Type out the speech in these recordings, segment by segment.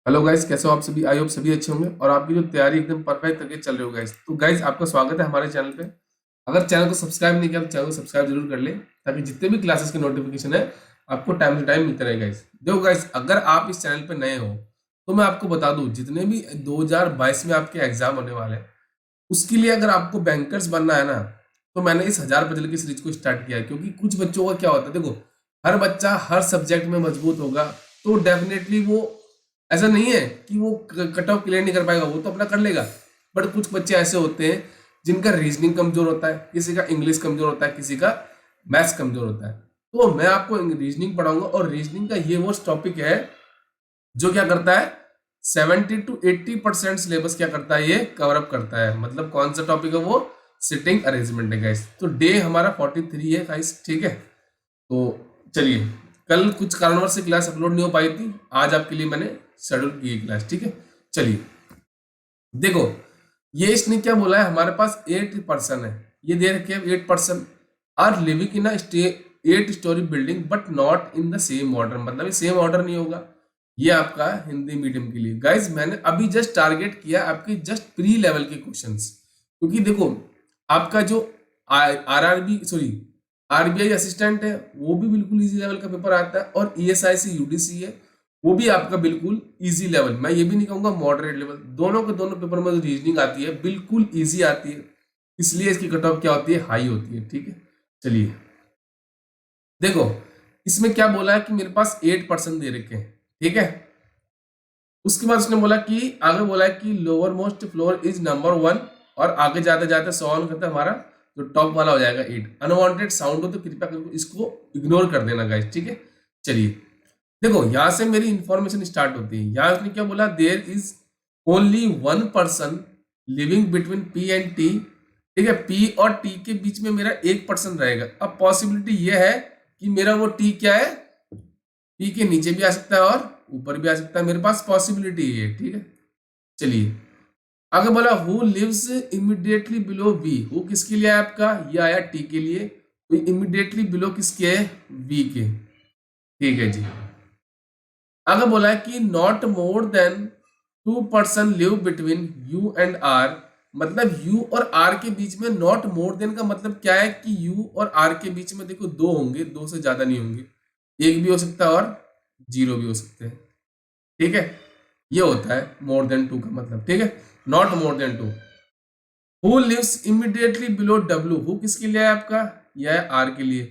Hello guys, कैसे हो आप सभी। आई होप सभी अच्छे होंगे और आपकी जो तैयारी एकदम परफेक्ट करके चल रही हो गाइस। तो गाइस, आपका स्वागत है हमारे चैनल पे। अगर चैनल को सब्सक्राइब नहीं किया तो चैनल को सब्सक्राइब जरूर कर लें, ताकि जितने भी क्लासेस के नोटिफिकेशन है आपको टाइम टू टाइम मिलते रहे गाइस। देखो गाइस, अगर आप इस चैनल पे नए हो तो मैं आपको बता दूं, जितने भी 2022 में आपके एग्जाम होने वाले हैं उसके लिए अगर आपको बैंकर्स बनना है ना, तो मैंने इस 1000 पजल की सीरीज को स्टार्ट किया है। क्योंकि कुछ बच्चों का क्या होता है, देखो, हर बच्चा हर सब्जेक्ट में मजबूत होगा तो डेफिनेटली वो, ऐसा नहीं है कि वो कट ऑफ क्लियर नहीं कर पाएगा, वो तो अपना कर लेगा। बट कुछ बच्चे ऐसे होते हैं जिनका रीजनिंग कमजोर होता है, किसी का इंग्लिश कमजोर होता है, किसी का मैथ्स कमजोर होता है। तो मैं आपको रीजनिंग पढ़ाऊंगा, और रीजनिंग का ये वो टॉपिक है जो क्या करता है, 70 to 80% सिलेबस क्या करता है, ये कवर अप करता है। मतलब कौन सा टॉपिक है वो, सिटिंग अरेंजमेंट है गाइस। तो डे हमारा 43 है गाइस, ठीक है। तो चलिए, कल कुछ कारणवश से क्लास अपलोड नहीं हो पाई थी, आज आपके लिए मैंने शेड्यूल की है क्लास, ठीक है। चलिए देखो, ये इसने क्या बोला है, हमारे पास 8 पर्सन है, ये दे रखे हैं 8 person are living in 8 story building but not in the same order. मतलब ये सेम ऑर्डर नहीं होगा। ये आपका हिंदी मीडियम के लिए गाइज, मैंने अभी जस्ट टारगेट किया आपके जस्ट प्री लेवल के क्वेश्चंस। क्योंकि देखो, आपका जो आरआरबी सॉरी आरबीआई असिस्टेंट है वो भी बिल्कुल इजी लेवल का पेपर आता है, और ईएसआईसी यूडीसी है वो भी आपका बिल्कुल इजी लेवल, मैं ये भी नहीं कहूंगा मॉडरेट लेवल। दोनों के दोनों पेपर में जो रीजनिंग आती है बिल्कुल इजी आती है, इसलिए इसकी कट ऑफ क्या होती है, हाई होती है, ठीक है। चलिए देखो, इसमें क्या बोला है कि मेरे पास 8 पर्सन दे रखे हैं, ठीक है। उसके बाद उसने बोला कि आगे बोला है कि lower most floor is number 1, और आगे जाते जाते सॉल्व करते हमारा जो टॉप वाला हो जाएगा 8। अनवांटेड साउंड हो तो कृपया करके इसको इग्नोर कर देना गाइस, ठीक है। चलिए देखो, यहां से मेरी इंफॉर्मेशन स्टार्ट होती है। यहां उसने क्या बोला, there is only 1 person living between P and T, ठीक है। पी और टी के बीच में मेरा 1 पर्सन रहेगा। अब पॉसिबिलिटी यह है कि मेरा वो टी क्या है, पी के नीचे भी आ सकता है और ऊपर भी आ सकता है, मेरे पास पॉसिबिलिटी है, ठीक है। चलिए आगे बोला, who lives immediately below V. Who किसके लिए है आपका, ये आया टी के लिए, तो इमीडिएटली बिलो किसके है, वी के, ठीक है जी। आगे बोला है कि not more than 2 person live between U and R. मतलब यू और आर के बीच में नॉट मोर देन का मतलब क्या है कि यू और आर के बीच में देखो दो होंगे, दो से ज्यादा नहीं होंगे। एक भी हो सकता है और जीरो भी हो सकते हैं, ठीक है। ये होता है मोर देन 2 का मतलब, ठीक है, not more than 2। Who lives immediately below W. Who किसके लिए है आपका, यह है आर के लिए,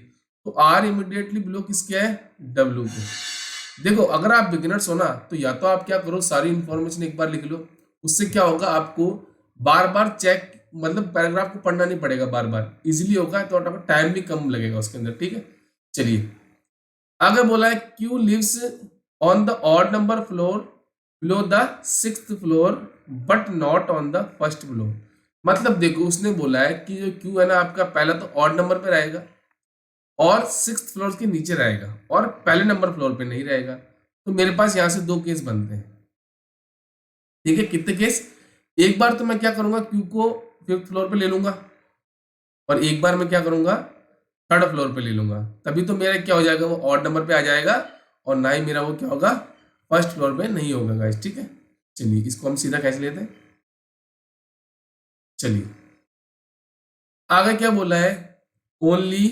तो आर इमीडिएटली बिलो किसके है, डब्ल्यू के। देखो, अगर आप बिगिनर्स हो ना, तो या तो आप क्या करो, सारी इंफॉर्मेशन एक बार लिख लो। उससे क्या होगा, आपको बार बार चेक, मतलब पैराग्राफ को पढ़ना नहीं पड़ेगा, बार बार इजीली होगा, तो आपको टाइम भी कम लगेगा उसके अंदर, ठीक है। चलिए आगे बोला है, Q lives on the odd number floor below the 6th floor but not on the first floor. मतलब देखो, उसने बोला है कि जो क्यू है ना आपका, पहला तो ऑड नंबर पे रहेगा और 6th फ्लोर के नीचे रहेगा, और पहले नंबर फ्लोर पे नहीं रहेगा। तो मेरे पास यहां से दो केस बनते हैं, ठीक है। कितने केस, एक बार तो मैं क्या करूंगा, क्यू को 5th फ्लोर पे ले लूंगा, और एक बार मैं क्या करूंगा, 3rd फ्लोर पे ले लूंगा। तभी तो मेरा क्या हो जाएगा, वो ऑड नंबर पे आ जाएगा, और ना ही मेरा वो क्या होगा, फर्स्ट फ्लोर पे नहीं होगा गाइस, ठीक है। चलिए इसको हम सीधा कैसे लेते हैं। चलिए आगे क्या बोला है, only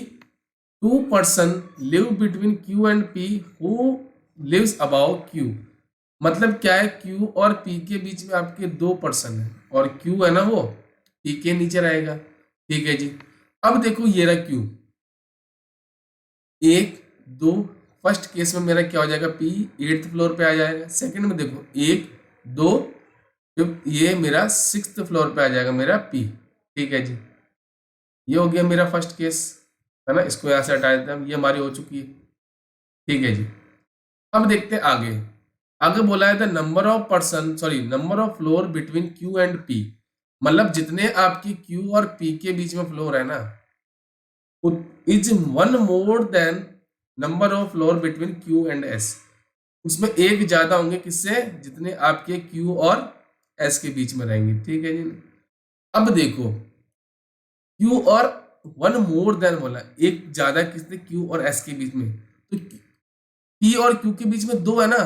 2 person live between Q and P who lives above Q. मतलब क्या है, क्यू और पी के बीच में आपके 2 पर्सन है, और क्यू है ना वो पी के नीचे रहेगा, ठीक है जी। अब देखो, ये रहा क्यू, 1 2, फर्स्ट केस में मेरा क्या हो जाएगा, पी 8th फ्लोर पे आ जाएगा। सेकंड में देखो 1 2, तो ये मेरा 6th फ्लोर पे आ जाएगा मेरा पी, ठीक है जी। ये हो गया मेरा फर्स्ट केस, है ना। इसको यहाँ से हटा देते हैं हम, ये हमारी हो चुकी है, ठीक है जी। अब देखते हैं आगे। आगे बोला है the number of person sorry number of floor between Q and P. मतलब जितने आपकी क्यू और पी के बीच में फ्लोर है ना, is 1 more than number of floor between Q and S. उसमें एक ज्यादा होंगे किससे, जितने आपके क्यू और एस के बीच में रहेंगे, ठीक है जी। अब देखो, क्यू और 1 मोर देन बोला, एक ज्यादा किसने, क्यू और एस के बीच में, तो पी और क्यू के बीच में दो है ना,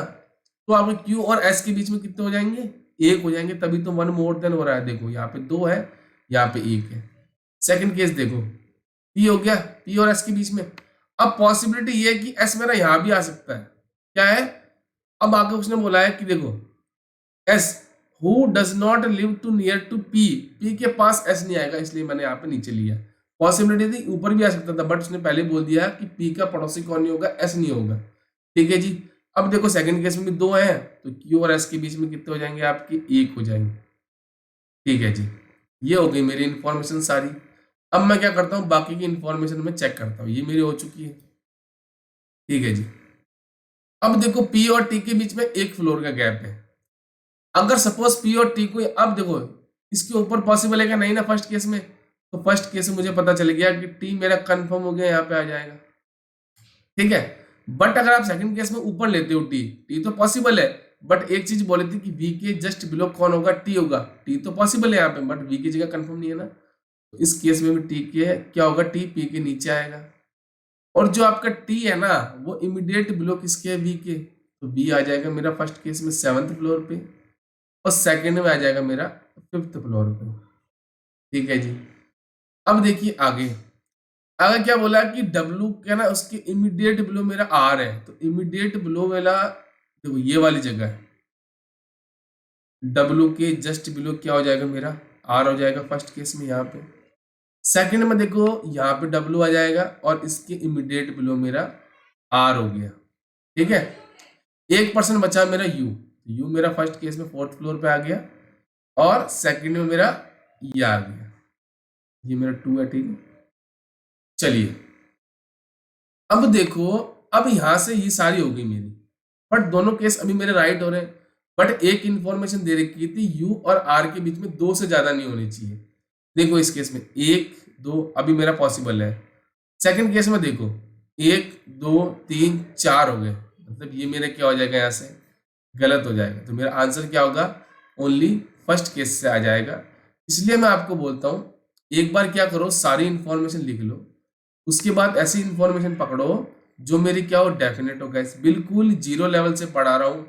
तो आपके क्यू और एस के बीच में कितने हो जाएंगे, एक हो जाएंगे, तभी तो वन मोर देन हो रहा है। देखो यहाँ पे दो है, यहाँ पे एक है। सेकंड केस देखो, पी हो गया, पी और एस के बीच में। अब पॉसिबिलिटी ये है कि एस मेरा यहां भी आ सकता है। क्या है, अब आगे उसने बोला है कि देखो S who does not live to near to P, P के पास एस नहीं आएगा, इसलिए मैंने यहाँ पे नीचे लिया। पॉसिबिलिटी थी ऊपर भी आ सकता था, बट उसने पहले बोल दिया कि पी का पड़ोसी कौन नहीं होगा, एस नहीं होगा। ठीक है जी। अब देखो सेकंड केस में भी दो है, तो क्यू और एस के बीच में कितने हो जाएंगे आपके, एक हो जाएंगे। ठीक है जी, ये हो गई मेरी इंफॉर्मेशन सारी। अब मैं क्या करता हूँ, बाकी की इंफॉर्मेशन में चेक करता हूँ, ये मेरी हो चुकी है। ठीक है जी। अब देखो पी और टी के बीच में एक फ्लोर का गैप है। अगर सपोज पी और टी को, अब देखो इसके ऊपर पॉसिबल है क्या, नहीं ना फर्स्ट केस में। तो फर्स्ट केस में मुझे पता चल गया कि टी मेरा कंफर्म हो गया, यहाँ पे आ जाएगा। ठीक है। बट अगर आप सेकंड केस में ऊपर लेते हो टी, टी तो पॉसिबल है, बट एक चीज बोली थी कि वी के जस्ट बिलो कौन होगा, टी होगा। टी तो पॉसिबल है यहाँ पे, बट वी की जगह कंफर्म नहीं है ना। तो इस केस में भी टी के क्या होगा, टी पी के नीचे आएगा। और जो आपका टी है ना, वो इमीडिएट बिलो किसके है, वी के। तो बी आ जाएगा मेरा फर्स्ट केस में 7th फ्लोर पे, और सेकंड में आ जाएगा मेरा 5th फ्लोर पे। ठीक है जी। अब देखिए आगे, आगे क्या बोला कि डब्ल्यू क्या ना, उसके इमीडिएट बिलो मेरा आर है। तो इमीडिएट बिलो मेरा देखो ये वाली जगह है, डब्ल्यू के जस्ट बिलो क्या हो जाएगा मेरा, आर हो जाएगा फर्स्ट केस में यहाँ पे। सेकंड में देखो यहाँ पे डब्ल्यू आ जाएगा, और इसके इमीडिएट बिलो मेरा आर हो गया। ठीक है। 1% बचा मेरा यू, यू मेरा फर्स्ट केस में 4th फ्लोर पे आ गया, और सेकंड में मेरा ये आ गया, ये मेरा 2 है। ठीक है। चलिए अब देखो, अब यहां से ये सारी हो गई मेरी, बट दोनों केस अभी मेरे राइट हो रहे हैं। बट एक इंफॉर्मेशन दे रखी थी, यू और आर के बीच में 2 से ज्यादा नहीं होनी चाहिए। देखो इस केस में 1 2 अभी मेरा पॉसिबल है। सेकंड केस में देखो 1 2 3 4 हो गए, मतलब ये मेरा क्या हो जाएगा, यहाँ से गलत हो जाएगा। तो मेरा आंसर क्या होगा, ओनली फर्स्ट केस से आ जाएगा। इसलिए मैं आपको बोलता हूँ, एक बार क्या करो, सारी इंफॉर्मेशन लिख लो, उसके बाद ऐसी इंफॉर्मेशन पकड़ो जो मेरी क्या हो, डेफिनेट हो। गैस बिल्कुल जीरो लेवल से पढ़ा रहा हूँ,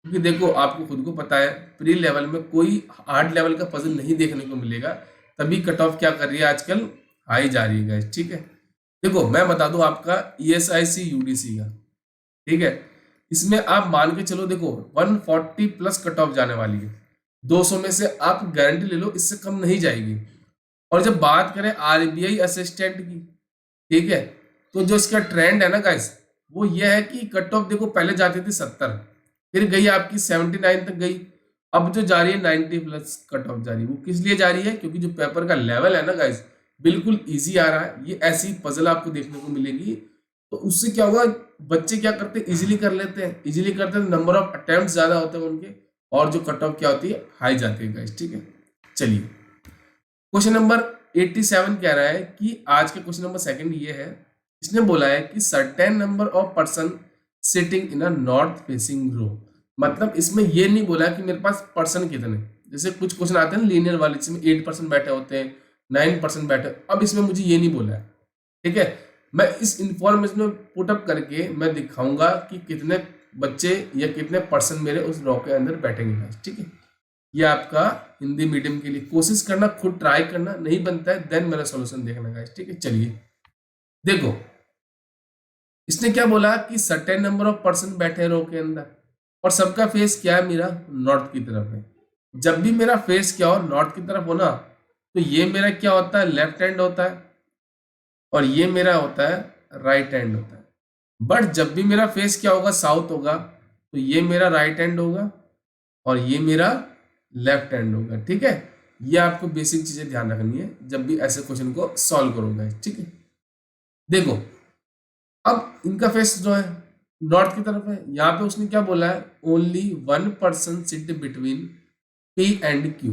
क्योंकि देखो आपको खुद को पता है प्री लेवल में कोई हार्ड लेवल का पजल नहीं देखने को मिलेगा, तभी कट ऑफ क्या कर रही है आजकल, हाई जा रही है गैस। ठीक है। देखो मैं बता दूं आपका ESIC UDC का, ठीक है, इसमें आप मान के चलो, देखो 140 प्लस कट ऑफ जाने वाली है। 200 में से आप गारंटी ले लो इससे कम नहीं जाएगी। और जब बात करें RBI असिस्टेंट की, ठीक है, तो जो इसका ट्रेंड है ना गाइस, वो ये है कि कट ऑफ देखो पहले जाती थी 70, फिर गई आपकी 79 तक गई, अब जो जा रही है 90 प्लस कट ऑफ जा रही है। वो किस लिए जा रही है, क्योंकि जो पेपर का लेवल है ना गाइस, बिल्कुल इजी आ रहा है। ये ऐसी पजल आपको देखने को मिलेगी, तो उससे क्या होगा, बच्चे क्या करते हैं, इजीली कर लेते हैं, इजीली करते हैं, नंबर ऑफ अटेम्प्ट ज्यादा होते हैं उनके, और जो कट ऑफ क्या होती है, हाई जाती है गाइस। ठीक है। चलिए क्वेश्चन नंबर 87 कह रहा है कि आज के क्वेश्चन नंबर सेकंड ये है, इसने बोला है कि certain number of person sitting in a north facing row. मतलब इसमें ये नहीं बोला कि मेरे पास पर्सन कितने, जैसे कुछ क्वेश्चन आते हैं लीनियर वाले जिसमें 8% बैठे होते हैं, 9% बैठे, अब इसमें मुझे ये नहीं बोला है। ठीक है। मैं इस इंफॉर्मेशन में पुटअप करके मैं दिखाऊंगा कि कितने बच्चे या कितने पर्सन मेरे उस रो के अंदर बैठेंगे। ठीक है। ये आपका हिंदी मीडियम के लिए कोशिश करना, खुद ट्राई करना, नहीं बनता है देन मेरा सॉल्यूशन देखना गाइस। ठीक है। चलिए देखो, इसने क्या बोला कि सर्टेन नंबर ऑफ पर्सन बैठे रो के अंदर, और सबका फेस क्या है, मेरा नॉर्थ की तरफ है। जब भी मेरा फेस क्या हो, नॉर्थ की तरफ हो ना, तो ये मेरा क्या होता है, लेफ्ट हैंड होता है, और ये मेरा होता है राइट हैंड होता है। बट जब भी मेरा फेस क्या होगा, साउथ होगा, तो ये मेरा राइट हैंड होगा, और ये मेरा लेफ्ट हैंड होगा। ठीक है। ये आपको बेसिक चीजें ध्यान रखनी है जब भी ऐसे क्वेश्चन को सॉल्व करोगे। ठीक है। देखो अब इनका फेस जो है नॉर्थ की तरफ है, यहाँ पे उसने क्या बोला है, only 1% sit between P and Q।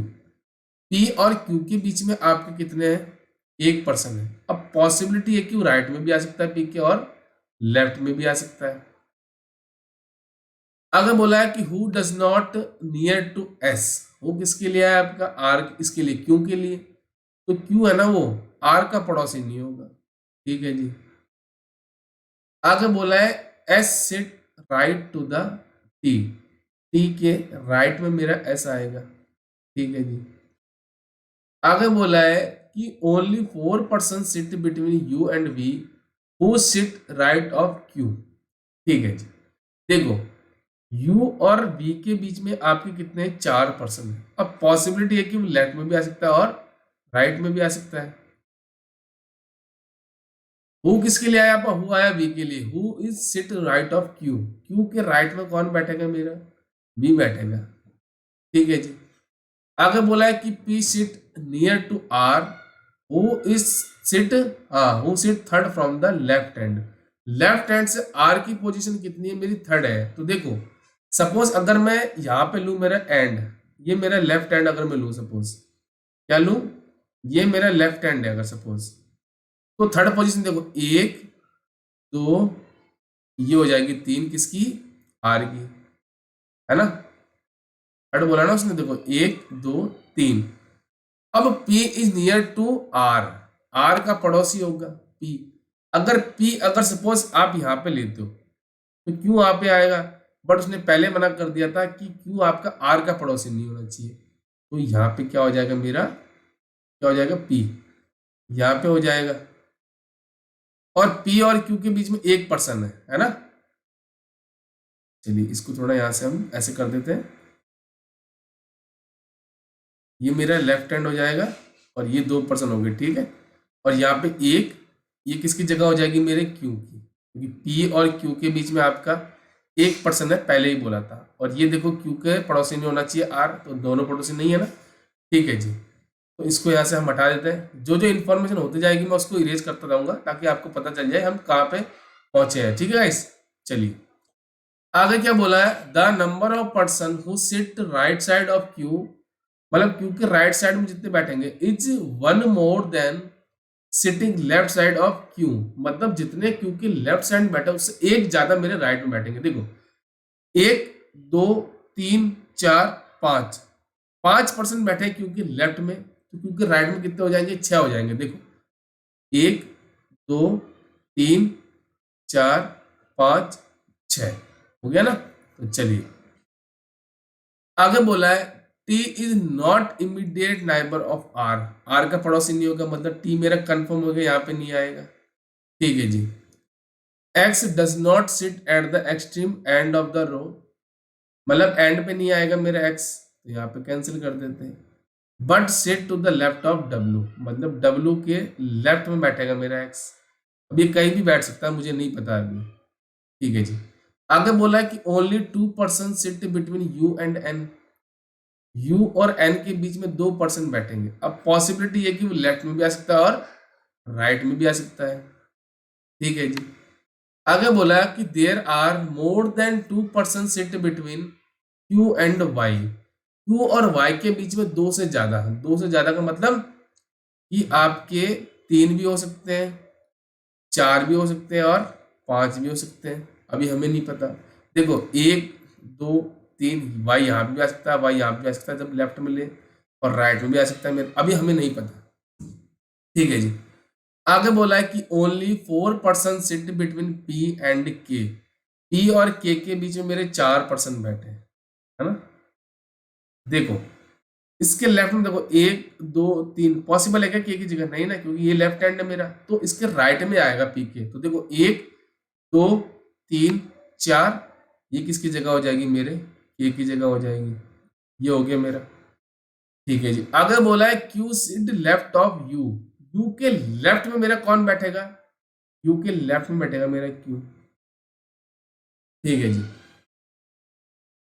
P और Q के बीच में आपके कितने हैं, 1% है। अब पॉसिबिलिटी है कि राइट में भी आ सकता है P के, और लेफ्ट में भी आ सकता है। अगर बोला है कि who does not near to S, वो किसके लिए है आपका, R, इसके लिए Q के लिए, तो Q है ना वो R का पड़ोसी नहीं होगा। ठीक है जी। आगे बोला है S sit right to the T, T के राइट में मेरा एस आएगा। ठीक है जी। आगे बोला है कि only 4% sit between U and V who sit right of Q. ठीक है जी। देखो यू और वी के बीच में आपके कितने 4% है। अब पॉसिबिलिटी है कि वो लेफ्ट में भी आ सकता है और राइट में भी आ सकता है। हु किसके लिए आया? आपका हु आया वी के लिए। Who is sit right of Q. Q के राइट में कौन बैठेगा? मेरा वी बैठेगा। ठीक है जी। आगे बोला है कि P sit near to R. Who is sit, हाँ, who sit third from the left hand. Left hand से आर की पोजीशन कितनी है? मेरी थर्ड है। तो देखो सपोज अगर मैं यहां पे लू मेरा एंड, ये मेरा लेफ्ट हैंड अगर मैं लू, सपोज क्या लू, ये मेरा लेफ्ट हैंड है अगर सपोज, तो थर्ड पोजीशन देखो, एक, दो, ये हो जाएगी तीन, किसकी? आर की, है ना। थर्ड बोला ना उसने, देखो एक, दो, तीन। अब P is near to R। R का पड़ोसी होगा P। अगर P अगर सपोज आप यहां पे लेते हो तो Q वहां पे आएगा, बट उसने पहले मना कर दिया था कि Q आपका R का पड़ोसी नहीं होना चाहिए। तो यहाँ पे क्या हो जाएगा? मेरा क्या हो जाएगा? P यहाँ पे हो जाएगा। और P और Q के बीच में एक पर्सन है ना। चलिए इसको थोड़ा यहाँ से हम ऐसे कर देते हैं। ये मेरा लेफ्ट हैंड हो जाएगा और ये दो पर्सन हो गए। ठीक है। और यहाँ पे एक, ये किसकी जगह हो जाएगी? मेरे क्यू की, क्योंकि पी और क्यू के बीच में आपका एक पर्सन है, पहले ही बोला था। और ये देखो क्यू के पड़ोसी नहीं होना चाहिए आर, तो दोनों पड़ोसी नहीं है ना। ठीक है जी। तो इसको यहाँ से हम हटा देते हैं। जो जो इन्फॉर्मेशन होती जाएगी मैं उसको इरेज करता जाऊंगा ताकि आपको पता चल जाए हम कहाँ पे पहुंचे हैं। ठीक है गाइस। चलिए आगे क्या बोला है? The number of person who sit right side of Q, मतलब क्यू के राइट साइड में जितने बैठेंगे, is one more than sitting left side of Q. मतलब जितने क्यू के लेफ्ट साइड में बैठे उससे एक ज्यादा मेरे राइट में बैठेंगे। देखो एक, दो, तीन, चार, पांच, 5% बैठे क्यू के लेफ्ट में, तो क्यू के राइट में कितने हो जाएंगे? 6 हो जाएंगे। देखो एक, दो, तीन, चार, पांच, 6 हो गया ना। तो चलिए आगे बोला है T is not immediate neighbour of R. R का पड़ोसी नहीं होगा, मतलब टी मेरा कंफर्म हो गया, यहाँ पे नहीं आएगा। ठीक है जी। X does not sit at the extreme end of the row, मतलब एंड पे नहीं आएगा मेरा एक्स, तो यहाँ पे कैंसिल कर देते हैं। But sit to the left of W, मतलब डब्ल्यू के लेफ्ट में बैठेगा मेरा एक्स। अब ये कहीं भी बैठ सकता है, मुझे नहीं पता अभी। ठीक है जी। आगे बोला है कि only 2% sit between U and N. U और एन के बीच में 2% बैठेंगे। अब पॉसिबिलिटी है कि वो लेफ्ट में भी आ सकता है और राइट में भी आ सकता है। ठीक है जी। आगे बोला कि there are more than 2% sit between Q and Y. Q और वाई के बीच में दो से ज्यादा, दो से ज्यादा का मतलब कि आपके तीन भी हो सकते हैं, चार भी हो सकते हैं और पांच भी हो सकते हैं। अभी हमें नहीं पता। देखो एक, दो, तीन, वाई यहाँ पे भी आ सकता है, वाई यहाँ पे भी आ सकता है जब लेफ्ट में ले, और राइट में भी आ सकता है मेरे, अभी हमें नहीं पता। ठीक है जी। आगे बोला है कि only 4% sit between P and के। पी और के बीच में मेरे 4% बैठे हैं, है ना। देखो इसके लेफ्ट में देखो एक, दो, तीन, पॉसिबल है क्या के की जगह? नहीं ना, क्योंकि ये लेफ्ट हैंड है मेरा, तो इसके राइट में आएगा पी के। तो देखो एक, दो, तीन, चार, ये किसकी जगह हो जाएगी? मेरे के की जगह हो जाएगी। ये हो गया मेरा। ठीक है जी। आगे बोला है Q sit left of U. U के लेफ्ट में मेरा कौन बैठेगा? क्यू के लेफ्ट में बैठेगा मेरा क्यू। ठीक है जी।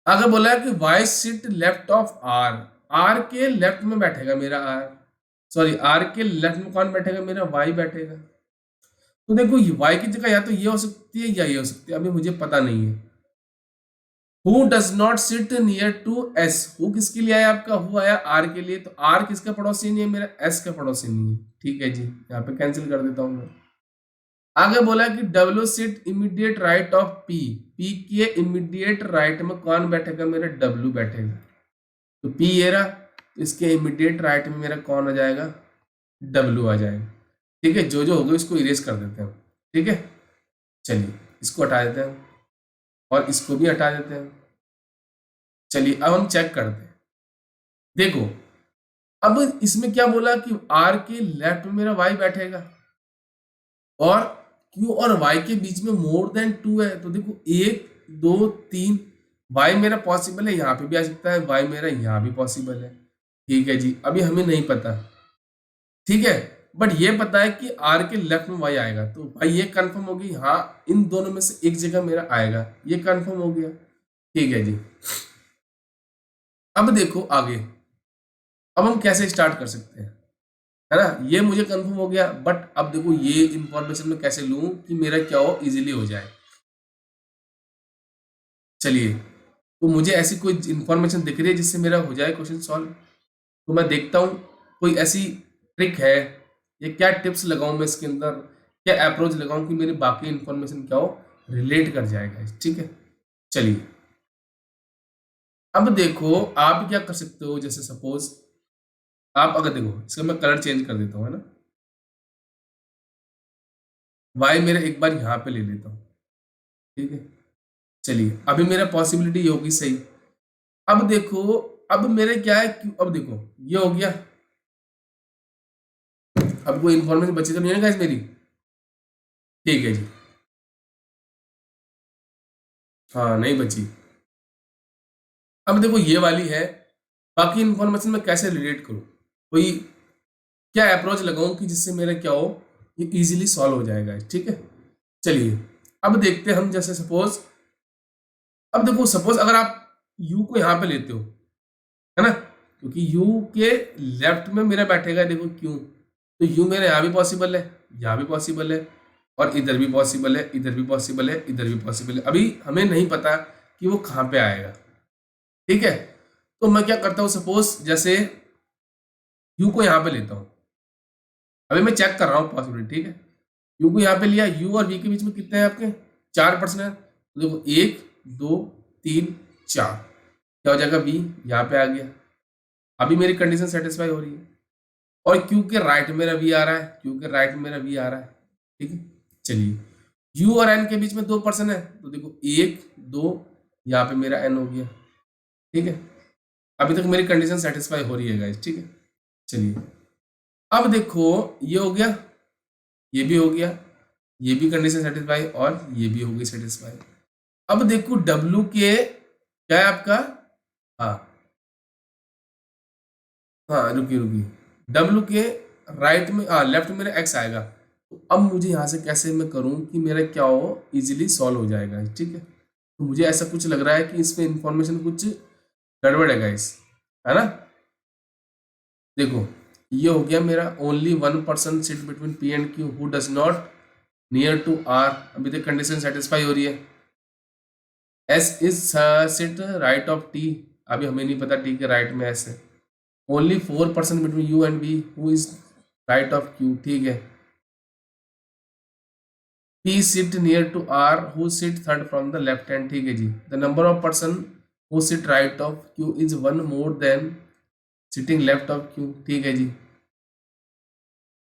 आगे बोला है कि Y sit left of R. R के लेफ्ट में बैठेगा मेरा आर, सॉरी आर के लेफ्ट में कौन बैठेगा? मेरा वाई बैठेगा। तो देखो वाई की जगह या तो ये हो सकती है या ये हो सकती है, अभी मुझे पता नहीं है। Who does not sit near to S. Who किसके लिए आया? आपका हु आया आर के लिए, तो आर किसका पड़ोसी नहीं है? मेरा एस का पड़ोसी नहीं है। ठीक है जी। यहाँ पे कैंसिल कर देता हूं मैं। आगे बोला कि W sit immediate right of P. P के इमीडिएट राइट में कौन बैठेगा? मेरा डब्ल्यू बैठेगा। तो पी ये रहा, तो इसके इमीडिएट राइट में मेरा कौन आ जाएगा? डब्ल्यू आ जाएगा। ठीक है। जो जो होगा इसको इरेज कर देते हैं। ठीक है। चलिए इसको हटा देते हैं और इसको भी हटा देते हैं। चलिए अब हम चेक करते हैं। देखो अब इसमें क्या बोला कि आर के लेफ्ट में मेरा वाई बैठेगा और क्यू और वाई के बीच में मोर देन 2 है। तो देखो 1 2 3 वाई मेरा पॉसिबल है, यहाँ पे भी आ सकता है, वाई मेरा यहाँ भी पॉसिबल है। ठीक है जी, अभी हमें नहीं पता, ठीक है, बट ये पता है कि आर के लेफ्ट में वाई आएगा। तो भाई ये कंफर्म हो गई, हाँ इन दोनों में से एक जगह मेरा आएगा, ये कंफर्म हो गया। ठीक है जी, अब देखो आगे, अब हम कैसे स्टार्ट कर सकते हैं, है ना। ये मुझे कंफर्म हो गया, बट अब देखो ये इंफॉर्मेशन मैं कैसे लूं कि मेरा क्या हो, इजीली हो जाए। चलिए, तो मुझे ऐसी कोई इंफॉर्मेशन दिख रही है जिससे मेरा हो जाए क्वेश्चन सॉल्व। तो मैं देखता हूँ कोई ऐसी ट्रिक है या क्या टिप्स लगाऊं मैं इसके अंदर, क्या अप्रोच लगाऊं कि मेरी बाकी इंफॉर्मेशन क्या हो, रिलेट कर जाएगा। ठीक है, चलिए अब देखो आप क्या कर सकते हो। जैसे सपोज आप अगर देखो इसका मैं कलर चेंज कर देता हूँ, है ना, वाई मेरा एक बार यहाँ पे ले लेता हूँ। ठीक है, चलिए अभी मेरा पॉसिबिलिटी ये होगी सही। अब देखो अब मेरे क्या है, अब देखो ये हो गया। अब कोई इन्फॉर्मेशन बची तो नहीं है गाइस मेरी। ठीक है जी, हाँ नहीं बची। अब देखो ये वाली है, बाकी इन्फॉर्मेशन मैं कैसे रिलेट करूँ, कोई क्या अप्रोच लगाऊं कि जिससे मेरा क्या हो, ये इजीली सॉल्व हो जाएगा। ठीक है, चलिए अब देखते हैं हम। जैसे सपोज अब देखो सपोज अगर आप u को यहाँ पे लेते हो, है ना, क्योंकि u के लेफ्ट में मेरा बैठेगा देखो क्यों, तो u मेरा यहाँ भी पॉसिबल है, यहाँ भी पॉसिबल है, और इधर भी पॉसिबल है, इधर भी पॉसिबल है, इधर भी पॉसिबल है। अभी हमें नहीं पता कि वो कहाँ पे आएगा। ठीक है, तो मैं क्या करता हूँ, सपोज जैसे u को यहाँ पे लेता हूँ, अभी मैं चेक कर रहा हूँ पॉसिबिलिटी। ठीक है, u को यहाँ पे लिया, u और v के बीच में कितने हैं आपके, 4% है। तो देखो 1 2 3 4, क्या हो जाएगा, v यहाँ पे आ गया। अभी मेरी कंडीशन सेटिस्फाई हो रही है, और q के राइट मेरा v आ रहा है, q के राइट मेरा v आ रहा है। ठीक है, चलिए u और n के बीच में 2% है, तो देखो 1 2, यहाँ पे मेरा n हो गया। ठीक है, अभी तक मेरी कंडीशन सेटिस्फाई हो रही है गाइस। ठीक है, चलिए अब देखो ये हो गया, ये भी हो गया, ये भी कंडीशन सेटिस्फाई, और ये भी हो गई सेटिस्फाई। अब देखो W के क्या है आपका, हाँ हाँ रुकिए रुकिए, W के राइट में लेफ्ट में मेरा x आएगा। तो अब मुझे यहाँ से कैसे मैं करूँ कि मेरा क्या हो, इजीली सॉल्व हो जाएगा। ठीक है, तो मुझे ऐसा कुछ लग रहा है कि इसमें इंफॉर्मेशन कुछ गड़बड़ है गाइस, है ना। देखो ये हो गया मेरा, only 1% sit between P and Q who does not near to R। अभी तक कंडीशन सेटिस्फाई हो रही है। S is sit right of T, अभी हमें नहीं पता T के राइट में S है। Only 4% between U and V who is right of Q। ठीक है, P sit near to R who sit third from the left hand। ठीक है जी, the number of person who sit right of Q is one more than sitting left of Q। ठीक है जी,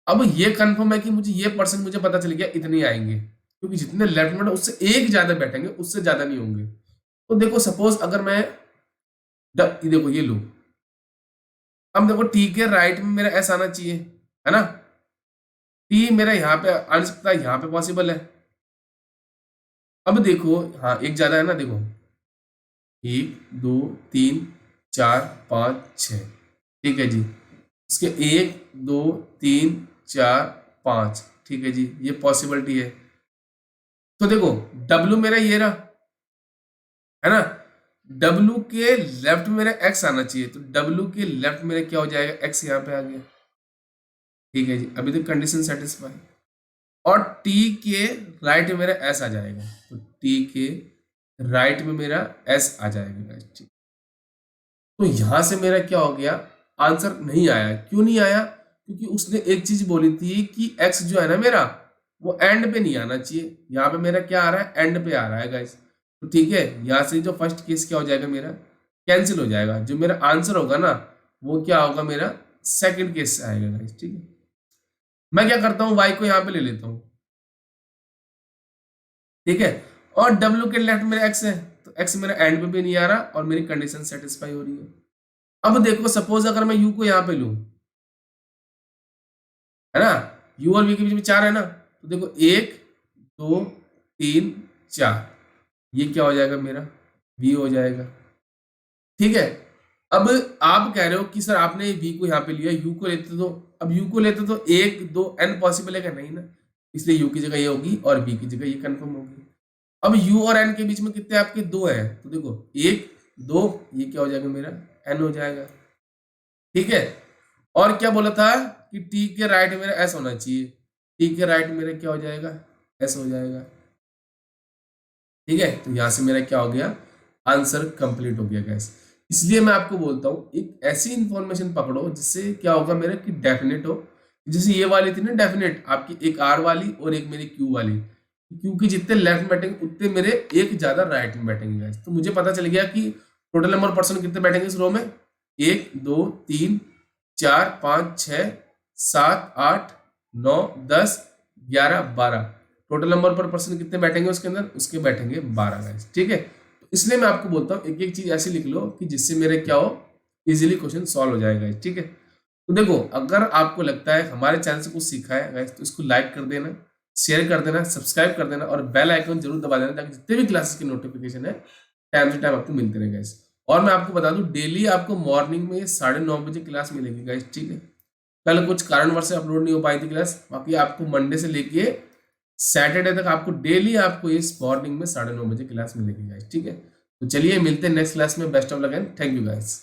अब ये confirm है कि मुझे ये परसेंट मुझे पता चल गया इतने आएंगे, क्योंकि जितने लेफ्ट में उससे एक ज्यादा बैठेंगे, उससे ज्यादा नहीं होंगे। तो देखो सपोज अगर मैं देखो ये लूं, अब देखो टी के राइट में मेरा एस आना चाहिए, है ना। टी मेरा यहाँ पे आ नहीं सकता, यहाँ पे पॉसिबल है। अब देखो हाँ एक ज्यादा है ना, देखो 1 2 3 4 5 6। ठीक है जी, इसके 1 2 3 4 5। ठीक है जी, ये पॉसिबिलिटी है। तो देखो W मेरा ये रहा, है ना, W के लेफ्ट में मेरा X आना चाहिए, तो W के लेफ्ट मेरा क्या हो जाएगा, X यहाँ पे आ गया। ठीक है जी, अभी तक कंडीशन सेटिस्फाई। और T के राइट में मेरा S आ जाएगा, तो T के राइट में मेरा S आ जाएगा। ठीक, तो यहां से मेरा क्या हो गया, आंसर नहीं आया। क्यों नहीं आया, क्योंकि उसने एक चीज बोली थी कि X जो है ना मेरा, वो एंड पे नहीं आना चाहिए। यहाँ पे मेरा क्या आ रहा है, एंड पे आ रहा है गाइस। तो ठीक है, यहाँ से जो फर्स्ट केस क्या हो जाएगा मेरा, कैंसिल हो जाएगा। जो मेरा आंसर होगा ना, वो क्या होगा मेरा, सेकंड केस से आएगा गाइस। ठीक है, मैं क्या करता हूँ, वाई को यहाँ पे ले लेता हूँ। ठीक है, और W के लेफ्ट में एक्स है, तो एक्स मेरा एंड पे भी नहीं आ रहा और मेरी कंडीशन सेटिस्फाई हो रही है। अब देखो सपोज अगर मैं यू को यहाँ पे लूं, है ना, यू और वी के बीच में 4 है ना, तो देखो 1 2 3 4, ये क्या हो जाएगा मेरा वी हो जाएगा। ठीक है, अब आप कह रहे हो कि सर आपने वी को यहाँ पे लिया, यू को लेते तो, अब यू को लेते तो 1 2 n पॉसिबल है क्या, नहीं ना, इसलिए यू की जगह ये होगी और वी की जगह ये कंफर्म होगी। अब u और n के बीच में कितने आपके 2 है, तो देखो 1 2, ये क्या हो जाएगा मेरा n हो जाएगा। ठीक है, और क्या बोला था कि t के राइट मेरा s होना चाहिए, t के राइट मेरा क्या हो जाएगा s हो जाएगा। ठीक है, तो यहां से मेरा क्या हो गया, आंसर कंप्लीट हो गया गैस। इसलिए मैं आपको बोलता हूँ एक ऐसी इंफॉर्मेशन पकड़ो जिससे क्या होगा मेरा कि डेफिनेट हो। जैसे ये वाली थी ना डेफिनेट आपकी, एक आर वाली और एक मेरी क्यू वाली, क्योंकि जितने लेफ्ट में बैठेंगे उतने मेरे एक ज्यादा राइट में बैठेंगे गाइस। तो मुझे पता चल गया कि टोटल नंबर पर्सन कितने बैठेंगे इस रो में, 1 2 3 4 5 6 7 8 9 10 11 12, टोटल नंबर पर पर्सन कितने बैठेंगे उसके अंदर, उसके बैठेंगे 12 गाइस। ठीक है, तो इसलिए मैं आपको बोलता हूँ एक एक चीज ऐसी लिख लो कि जिससे मेरे क्या हो, इजीली क्वेश्चन सॉल्व हो जाएगा। ठीक है, तो देखो अगर आपको लगता है हमारे चैनल से कुछ सीखा है गाइस तो इसको लाइक कर देना, शेयर कर देना, सब्सक्राइब कर देना और बेल आइकन जरूर दबा देना ताकि जितने भी क्लासेस की नोटिफिकेशन है टाइम से टाइम आपको मिलते रहे गाइस। और मैं आपको बता दूं डेली आपको मॉर्निंग में 9:30 बजे क्लास मिलेगी गाइस। ठीक है, कल कुछ कारणवश से अपलोड नहीं हो पाई थी क्लास, बाकी आपको मंडे से लेके सैटरडे तक आपको डेली आपको इस मॉर्निंग में 9:30 बजे क्लास मिलेगी गाइस। ठीक है, तो चलिए मिलते हैं नेक्स्ट क्लास में। Best of luck and thank you guys.